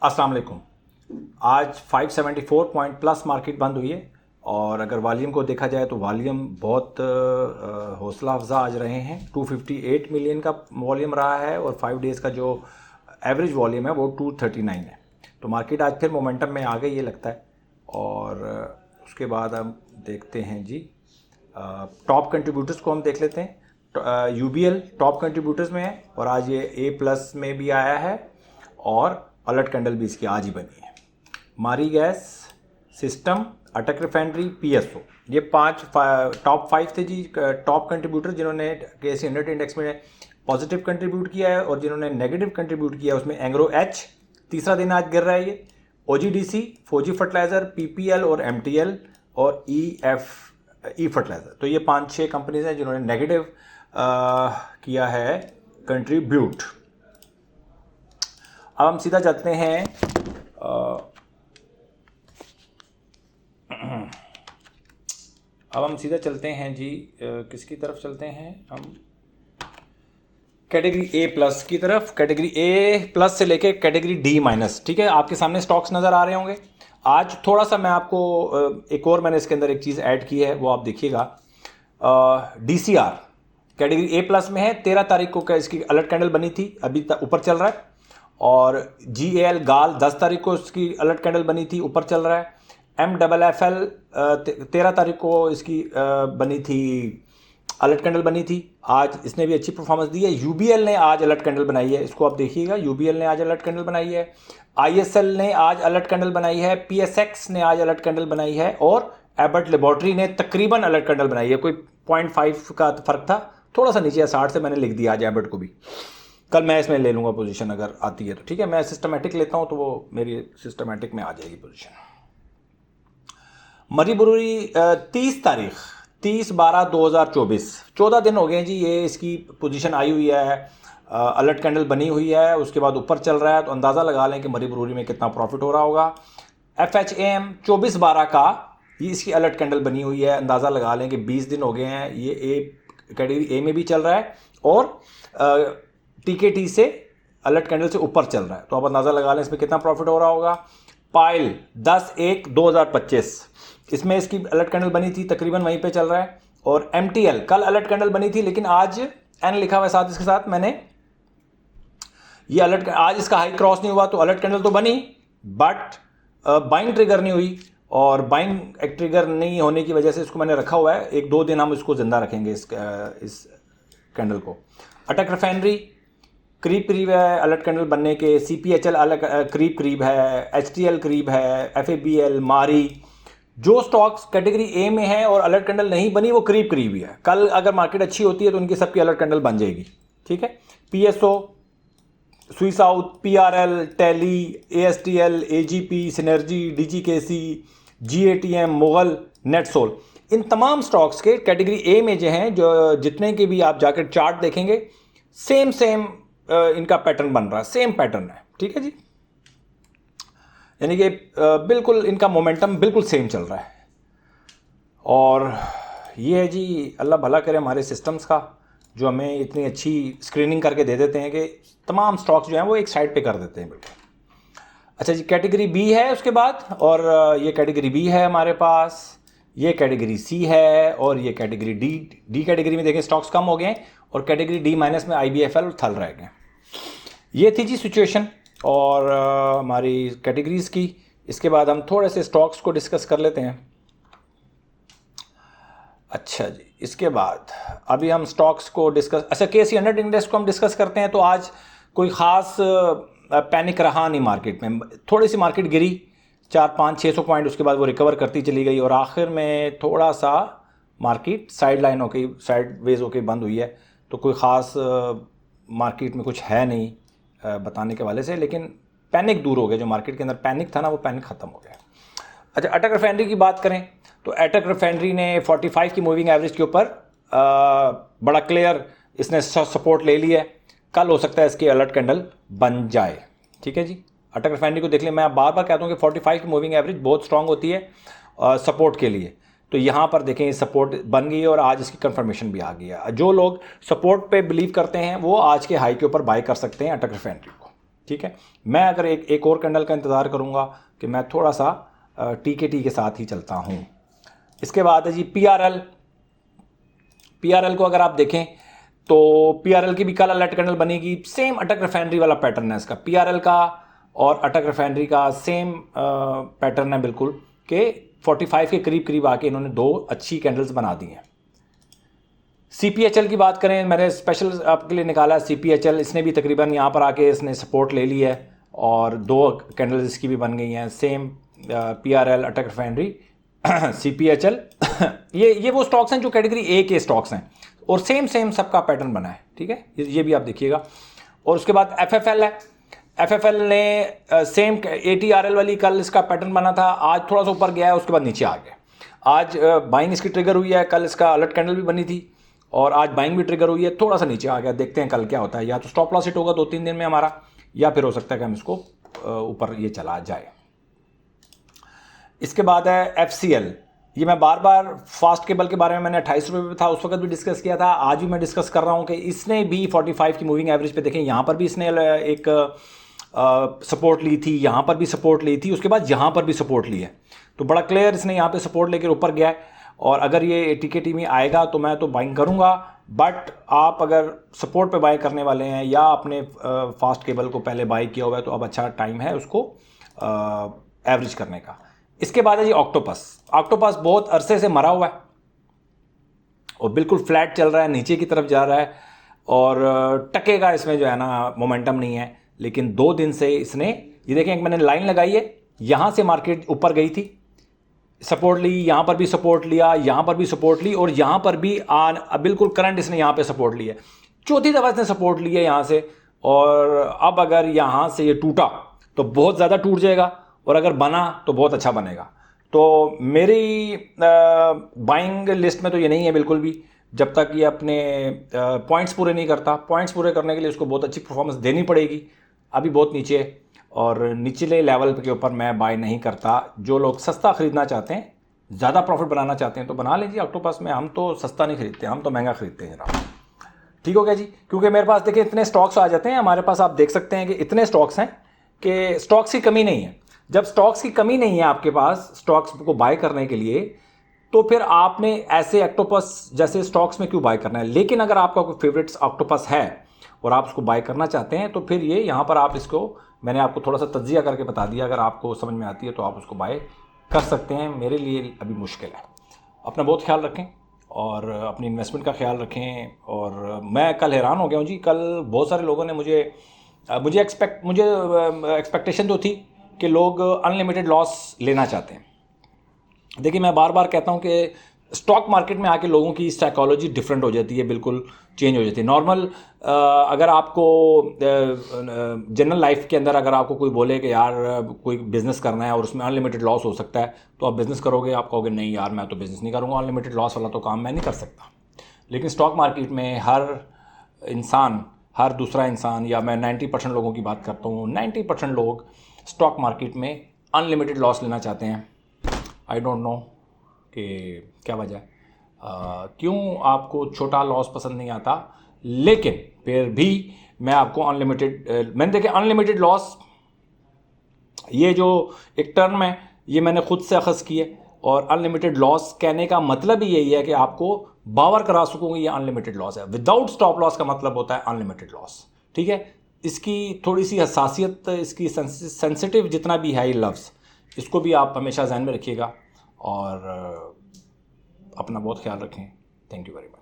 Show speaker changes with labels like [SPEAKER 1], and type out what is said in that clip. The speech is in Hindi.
[SPEAKER 1] अस्सलाम वालेकुम। आज 574 पॉइंट प्लस मार्केट बंद हुई है और अगर वॉल्यूम को देखा जाए तो वॉल्यूम बहुत हौसला अफजा आज रहे हैं। 258 मिलियन का वॉल्यूम रहा है और 5 डेज़ का जो एवरेज वॉल्यूम है वो 239 है। तो मार्केट आज फिर मोमेंटम में आ गई ये लगता है। और उसके बाद हम देखते हैं जी टॉप कंट्रीब्यूटर्स को हम देख लेते हैं। यूबीएल टॉप कंट्रीब्यूटर्स में है और आज ये A+ में भी आया है और अलर्ट कैंडल भी इसकी आज ही बनी है। मारी गैस, सिस्टम, अटक रिफाइनरी, PSO, ये 5 टॉप 5 थे जी टॉप कंट्रीब्यूटर जिन्होंने KSE 100 इंडेक्स में पॉजिटिव कंट्रीब्यूट किया है। और जिन्होंने नेगेटिव कंट्रीब्यूट किया है उसमें एंग्रो H तीसरा दिन आज गिर रहा है ये, OGDC, फौजी फर्टिलाइज़र, PPL और MTL और ई फर्टिलाइज़र। तो ये 5-6 कंपनीज हैं जिन्होंने नेगेटिव किया है कंट्रीब्यूट। अब हम सीधा चलते हैं जी किसकी तरफ चलते हैं हम, कैटेगरी A+ की तरफ। कैटेगरी A+ से लेके कैटेगरी D-। ठीक है, आपके सामने स्टॉक्स नज़र आ रहे होंगे। आज थोड़ा सा मैं आपको एक और मैंने इसके अंदर एक चीज़ ऐड की है वो आप देखिएगा। DCR कैटेगरी A+ में है। 13 तारीख को इसकी अलर्ट कैंडल बनी थी, अभी तक ऊपर चल रहा है। और GAL गाल 10 तारीख को इसकी अलर्ट कैंडल बनी थी, ऊपर चल रहा है। MFFL 13 तारीख को इसकी बनी थी, अलर्ट कैंडल बनी थी, आज इसने भी अच्छी परफॉर्मेंस दी है। UBL ने आज अलर्ट कैंडल बनाई है, इसको आप देखिएगा। UBL ने आज अलर्ट कैंडल बनाई है। ISL ने आज अलर्ट कैंडल बनाई है। PSX ने आज अलर्ट कैंडल बनाई है और एबट लेबोरेटरी ने तकरीबन अलर्ट कैंडल बनाई है। कोई 0.5 का फर्क था, थोड़ा सा नीचे 60 से मैंने लिख दिया आज एबट को भी। कल मैं इसमें ले लूँगा पोजीशन अगर आती है तो, ठीक है। मैं सिस्टमेटिक लेता हूँ तो वो मेरी सिस्टमेटिक में आ जाएगी पोजीशन। मरी ब्रूअरी 30/12/2024 14 दिन हो गए जी ये इसकी पोजीशन आई हुई है, अलर्ट कैंडल बनी हुई है, उसके बाद ऊपर चल रहा है। तो अंदाज़ा लगा लें कि मरी ब्रूअरी में कितना प्रॉफिट हो रहा होगा। FHAM 24/12 का ये इसकी अलर्ट कैंडल बनी हुई है, अंदाज़ा लगा लें कि 20 दिन हो गए हैं। ये कैटेगरी A में भी चल रहा है और TKT से अलर्ट कैंडल से ऊपर चल रहा है। तो आप अंदाज़ा लगा लें इसमें कितना प्रॉफिट हो रहा होगा। पाइल 10/1/2025 इसमें इसकी अलर्ट कैंडल बनी थी, तकरीबन वहीं पे चल रहा है। और MTL कल अलर्ट कैंडल बनी थी लेकिन आज N लिखा हुआ है साथ, इसके साथ मैंने ये अलर्ट, आज इसका हाई क्रॉस नहीं हुआ तो अलर्ट कैंडल तो बनी बट बाइंग ट्रिगर नहीं हुई। और बाइंग ट्रिगर नहीं होने की वजह से इसको मैंने रखा हुआ है, 1-2 दिन हम इसको जिंदा रखेंगे इस कैंडल को। अटक रिफाइनरी करीब है अलर्ट कैंडल बनने के। CPHL अलग करीब है। HTL करीब है। FABL, मारी, जो स्टॉक्स कैटेगरी A में है और अलर्ट कैंडल नहीं बनी वो करीब ही है। कल अगर मार्केट अच्छी होती है तो उनकी सबकी अलर्ट कैंडल बन जाएगी, ठीक है। PSO, स्वी साउथ, PRL, टैली, ASTL, AGP, synergy, DGKC, GATM, Mughal, Netsol, इन तमाम स्टॉक्स के कैटेगरी A में जो हैं, जो जितने के भी आप जाकर चार्ट देखेंगे सेम इनका पैटर्न बन रहा है, सेम पैटर्न है, ठीक है जी। यानी कि बिल्कुल इनका मोमेंटम बिल्कुल सेम चल रहा है। और ये है जी, अल्लाह भला करे हमारे सिस्टम्स का, जो हमें इतनी अच्छी स्क्रीनिंग करके दे देते हैं कि तमाम स्टॉक्स जो हैं वो एक साइड पे कर देते हैं बिल्कुल। अच्छा जी, कैटेगरी B है उसके बाद, और ये कैटेगरी B है हमारे पास, ये कैटेगरी C है और ये कैटेगरी D कैटेगरी में देखें स्टॉक्स कम हो गए और कैटेगरी D- में IBFL और थल रह गए। ये थी जी सिचुएशन और हमारी कैटेगरीज की। इसके बाद हम थोड़े से स्टॉक्स को डिस्कस कर लेते हैं। अच्छा जी, इसके बाद अभी हम स्टॉक्स को डिस्कस, अच्छा KSE 100 इंडेक्स को हम डिस्कस करते हैं। तो आज कोई ख़ास पैनिक रहा नहीं मार्केट में, थोड़ी सी मार्केट गिरी 400-500-600 पॉइंट, उसके बाद वो रिकवर करती चली गई और आखिर में थोड़ा सा मार्केट साइड वेज होकर बंद हुई है। तो कोई ख़ास मार्केट में कुछ है नहीं बताने के वाले से, लेकिन पैनिक दूर हो गया, जो मार्केट के अंदर पैनिक था ना वो पैनिक ख़त्म हो गया। अच्छा, अटक रिफाइनरी की बात करें तो अटक रिफाइनरी ने 45 की मूविंग एवरेज के ऊपर बड़ा क्लियर इसने सपोर्ट ले लिया है। कल हो सकता है इसकी अलर्ट कैंडल बन जाए, ठीक है जी। अटक रिफाइनरी को देख लें, मैं बार बार कहता हूँ कि 45 की मूविंग एवरेज बहुत स्ट्रांग होती है सपोर्ट के लिए। तो यहाँ पर देखें ये सपोर्ट बन गई है और आज इसकी कंफर्मेशन भी आ गई है। जो लोग सपोर्ट पे बिलीव करते हैं वो आज के हाई के ऊपर बाय कर सकते हैं अटक रिफाइनरी को। ठीक है, मैं अगर एक और कैंडल का इंतज़ार करूँगा कि मैं थोड़ा सा TKT के साथ ही चलता हूँ। इसके बाद है जी PRL को अगर आप देखें तो PRL की भी कल अलर्ट कैंडल बनेगी, सेम अटक रिफाइनरी वाला पैटर्न है इसका, PRL का और अटक रिफाइनरी का सेम पैटर्न है बिल्कुल, कि 45 के करीब करीब आके इन्होंने दो अच्छी कैंडल्स बना दी हैं। CPHL की बात करें, मैंने स्पेशल आपके लिए निकाला है CPHL, इसने भी तकरीबन यहाँ पर आके इसने सपोर्ट ले ली है और दो कैंडल्स इसकी भी बन गई हैं, सेम PRL अटक रिफाइनरी CPHL ये वो स्टॉक्स हैं जो कैटेगरी A के स्टॉक्स हैं और सेम सबका पैटर्न बना है, ठीक है, ये भी आप देखिएगा। और उसके बाद FFL है, FFL ने सेम ATRL वाली कल इसका पैटर्न बना था, आज थोड़ा सा ऊपर गया है, उसके बाद नीचे आ गया। आज बाइंग इसकी ट्रिगर हुई है, कल इसका अलर्ट कैंडल भी बनी थी और आज बाइंग भी ट्रिगर हुई है, थोड़ा सा नीचे आ गया। देखते हैं कल क्या होता है, या तो स्टॉप लॉस हिट होगा 2-3 दिन में हमारा, या फिर हो सकता है कि हम इसको ऊपर ये चला जाए। इसके बाद है FCL, ये मैं बार बार फास्ट केबल के बारे में मैंने 28 रुपये पे था उस वक्त भी डिस्कस किया था, आज भी मैं डिस्कस कर रहा हूँ कि इसने भी 45 की मूविंग एवरेज पे देखें, यहाँ पर भी इसने एक सपोर्ट ली थी, यहाँ पर भी सपोर्ट ली थी, उसके बाद यहाँ पर भी सपोर्ट ली है, तो बड़ा क्लियर इसने यहाँ पे सपोर्ट लेकर ऊपर गया है। और अगर ये TKT में आएगा तो मैं तो बाइंग करूँगा, बट आप अगर सपोर्ट पे बाय करने वाले हैं या अपने फास्ट केबल को पहले बाय किया हुआ है तो अब अच्छा टाइम है उसको एवरेज करने का। इसके बाद है जी ऑक्टोपस बहुत अरसे से मरा हुआ है और बिल्कुल फ्लैट चल रहा है, नीचे की तरफ जा रहा है और टकेगा इसमें जो है ना मोमेंटम नहीं है, लेकिन 2 दिन से इसने, ये देखें एक मैंने लाइन लगाई है, यहाँ से मार्केट ऊपर गई थी, सपोर्ट ली, यहाँ पर भी सपोर्ट लिया, यहाँ पर भी सपोर्ट ली और यहाँ पर भी बिल्कुल करंट इसने यहाँ पे सपोर्ट लिया, चौथी दफ़ा इसने सपोर्ट लिया यहाँ से। और अब अगर यहाँ से ये टूटा तो बहुत ज़्यादा टूट जाएगा और अगर बना तो बहुत अच्छा बनेगा। तो मेरी बाइंग लिस्ट में तो ये नहीं है बिल्कुल भी, जब तक ये अपने पॉइंट्स पूरे नहीं करता। पॉइंट्स पूरे करने के लिए उसको बहुत अच्छी परफॉर्मेंस देनी पड़ेगी, अभी बहुत नीचे है और निचले लेवल के ऊपर मैं बाय नहीं करता। जो लोग सस्ता ख़रीदना चाहते हैं, ज़्यादा प्रॉफिट बनाना चाहते हैं तो बना लीजिए ऑक्टोपस में, हम तो सस्ता नहीं खरीदते, हम तो महंगा खरीदते हैं जनाब। ठीक हो गया जी, क्योंकि मेरे पास देखिए इतने स्टॉक्स आ जाते हैं हमारे पास, आप देख सकते हैं कि इतने स्टॉक्स हैं कि स्टॉक्स की कमी नहीं है। जब स्टॉक्स की कमी नहीं है आपके पास स्टॉक्स को बाय करने के लिए, तो फिर आपने ऐसे ऑक्टोपस जैसे स्टॉक्स में क्यों बाय करना है। लेकिन अगर आपका कोई फेवरेट ऑक्टोपस है और आप उसको बाय करना चाहते हैं तो फिर ये यहाँ पर आप इसको, मैंने आपको थोड़ा सा तज्जिया करके बता दिया, अगर आपको समझ में आती है तो आप उसको बाय कर सकते हैं। मेरे लिए अभी मुश्किल है। अपना बहुत ख्याल रखें और अपनी इन्वेस्टमेंट का ख्याल रखें। और मैं कल हैरान हो गया हूँ जी, कल बहुत सारे लोगों ने मुझे एक्सपेक्टेशन तो थी कि लोग अनलिमिटेड लॉस लेना चाहते हैं। देखिए मैं बार बार कहता हूँ कि स्टॉक मार्केट में आके लोगों की साइकोलॉजी डिफरेंट हो जाती है, बिल्कुल चेंज हो जाती है। नॉर्मल अगर आपको जनरल लाइफ के अंदर अगर आपको कोई बोले कि यार कोई बिज़नेस करना है और उसमें अनलिमिटेड लॉस हो सकता है, तो आप बिज़नेस करोगे, आप कहोगे नहीं यार मैं तो बिज़नेस नहीं करूँगा, अनलिमिटेड लॉस वाला तो काम मैं नहीं कर सकता। लेकिन स्टॉक मार्केट में हर इंसान, हर दूसरा इंसान, या मैं 90% लोगों की बात करता हूँ, 90% लोग स्टॉक मार्केट में अनलिमिटेड लॉस लेना चाहते हैं। आई डोंट नो कि क्या वजह है, क्यों आपको छोटा लॉस पसंद नहीं आता। लेकिन फिर भी मैं आपको अनलिमिटेड, मैंने देखे अनलिमिटेड लॉस, ये जो एक टर्म है ये मैंने खुद से अखज़ की है। और अनलिमिटेड लॉस कहने का मतलब ही यही है कि आपको बावर करा सकूँगी ये अनलिमिटेड लॉस है। विदाउट स्टॉप लॉस का मतलब होता है अनलिमिटेड लॉस। ठीक है, इसकी थोड़ी सी हसासियत, इसकी सेंसिटिव जितना भी है ये लफ्ज़, इसको भी आप हमेशा ध्यान में रखिएगा और अपना बहुत ख्याल रखें। Thank you very much.